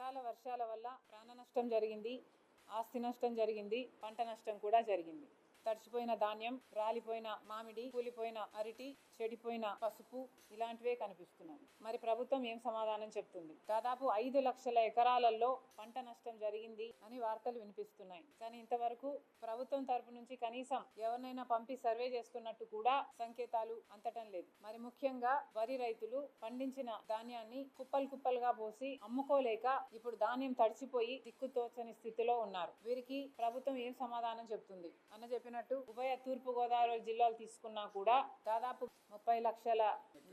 అకాల వర్షాల వల్ల ప్రాణ నష్టం జరిగింది, ఆస్తి నష్టం జరిగింది, పంట నష్టం కూడా జరిగింది. తడిచిపోయిన ధాన్యం, రాలిపోయిన మామిడి, కూలిపోయిన అరటి, చెడిపోయిన పసుపు ఇలాంటివే కనిపిస్తున్నాయి. మరి ప్రభుత్వం ఏం సమాధానం చెప్తుంది? దాదాపు 5 లక్షల ఎకరాలలో పంట నష్టం జరిగింది అని వార్తలు వినిపిస్తున్నాయి. కానీ ఇంతవరకు ప్రభుత్వం తరపు నుంచి కనీసం ఎవరినైనా పంపి సర్వే చేస్తున్నట్టు కూడా సంకేతాలు అందటం లేదు. మరి ముఖ్యంగా వరి రైతులు పండించిన ధాన్యాన్ని కుప్పలు కుప్పలుగా పోసి అమ్ముకోలేక ఇప్పుడు ధాన్యం తడిచిపోయి దిక్కుతోచని స్థితిలో ఉన్నారు. వీరికి ప్రభుత్వం ఏం సమాధానం చెప్తుంది? అన్న చెప్పినట్టు ఉభయ తూర్పు గోదావరి జిల్లాలు తీసుకున్నా కూడా దాదాపు 30 లక్షల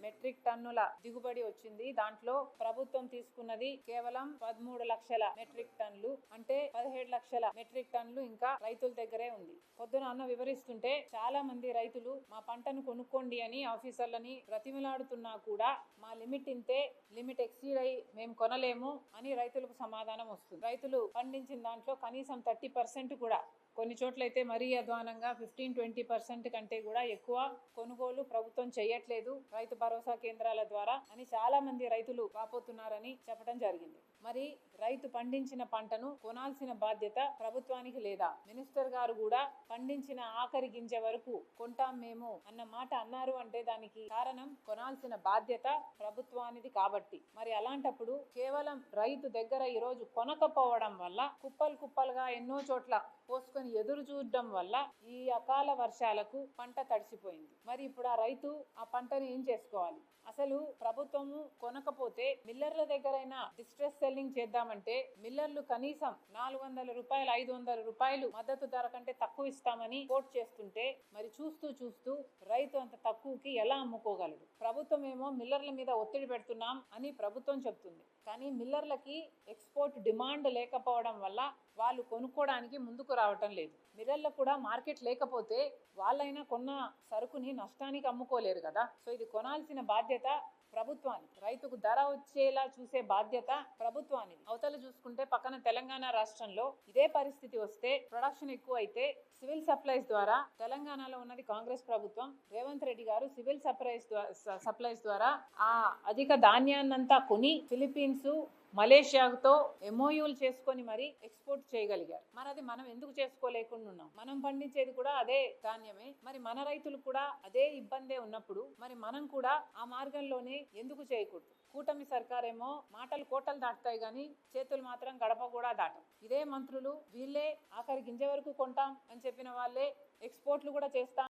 మెట్రిక్ టన్నుల దిగుబడి వచ్చింది. దాంట్లో ప్రభుత్వం తీసుకున్నది కేవలం 13 లక్షల మెట్రిక్ టన్నులు, అంటే 17 లక్షల మెట్రిక్ టన్నులు ఇంకా రైతుల దగ్గరే ఉంది. పొద్దున అన్న వివరిస్తుంటే చాలా మంది రైతులు మా పంటను కొనుక్కోండి అని ఆఫీసర్లని బ్రతిమలాడుతున్నా కూడా మా లిమిట్ ఇంతే, లిమిట్ ఎక్సీడ్ అయి మేము కొనలేము అని రైతులకు సమాధానం వస్తుంది. రైతులు పండించిన దాంట్లో కనీసం 30% కూడా, కొన్ని చోట్లయితే మరీ అధ్వానంగా 15-20% కంటే కూడా ఎక్కువ కొనుగోలు ప్రభుత్వం చేయట్లేదు రైతు భరోసా కేంద్రాల ద్వారా అని చాలా మంది రైతులు వాపోతున్నారని చెప్పడం జరిగింది. మరి రైతు పండించిన పంటను కొనాల్సిన బాధ్యత ప్రభుత్వానికి లేదా? మినిస్టర్ గారు కూడా పండించిన ఆఖరి గింజ వరకు కొంటాం మేము అన్న మాట అన్నారు అంటే దానికి కారణం కొనాల్సిన బాధ్యత ప్రభుత్వానిది కాబట్టి. మరి అలాంటప్పుడు కేవలం రైతు దగ్గర ఈరోజు కొనకపోవడం వల్ల కుప్పలు కుప్పలుగా ఎన్నో చోట్ల పోసుకొని ఎదురు చూడడం వల్ల ఈ అకాల వర్షాలకు పంట తడిసిపోయింది. మరి ఇప్పుడు ఆ రైతు ఆ పంటను ఏం చేసుకోవాలి? అసలు ప్రభుత్వము కొనకపోతే మిల్లర్ల దగ్గరైనా డిస్ట్రెస్ సెల్లింగ్ చేద్దామంటే మిల్లర్లు కనీసం 400 రూపాయలు 500 రూపాయలు మద్దతు ధర కంటే తక్కువ ఇస్తామని కోట్ చేస్తుంటే మరి చూస్తూ రైతు అంత తక్కువకి ఎలా అమ్ముకోగలడు? ప్రభుత్వం ఏమో మిల్లర్ల మీద ఒత్తిడి పెడుతున్నాం అని ప్రభుత్వం చెప్తుంది. కానీ మిల్లర్లకి ఎక్స్పోర్ట్ డిమాండ్ లేకపోవడం వల్ల వాళ్ళు కొనుక్కోవడానికి ముందుకు రావటం లేదు. మిల్లర్లకు కూడా మార్కెట్ లేకపోతే వాళ్ళైనా కొన్న సరుకుని నష్టానికి అమ్ముకోలేరు కదా. సో ఇది కొనాల్సిన బాధ్యత ప్రభుత్వానికి, రైతుకు ధర వచ్చేలా చూసే బాధ్యత ప్రభుత్వానికి. అవతల చూసుకుంటే పక్కన తెలంగాణ రాష్ట్రంలో ఇదే పరిస్థితి వస్తే, ప్రొడక్షన్ ఎక్కువ అయితే సివిల్ సప్లైస్ ద్వారా, తెలంగాణలో ఉన్నది కాంగ్రెస్ ప్రభుత్వం, రేవంత్ రెడ్డి గారు సివిల్ సప్లైస్ ద్వారా ఆ అధిక ధాన్యాన్నంతా కొని ఫిలిప్పీన్స్, మలేషియాతో ఎంఓయూలు చేసుకొని మరి ఎక్స్పోర్ట్ చేయగలిగారు. మరి అది మనం ఎందుకు చేసుకోలేకుండా ఉన్నాం? మనం పండించేది కూడా అదే ధాన్యమే. మరి మన రైతులు కూడా అదే ఇబ్బందే ఉన్నప్పుడు మరి మనం కూడా ఆ మార్గంలోనే ఎందుకు చేయకూడదు? కూటమి సర్కారేమో మాటలు కోటలు దాటుతాయి కానీ చేతులు మాత్రం గడప కూడా దాటం. ఇదే మంత్రులు వీళ్ళే ఆఖరి గింజ వరకు కొంటాం అని చెప్పిన వాళ్ళే ఎక్స్పోర్ట్లు కూడా చేస్తాం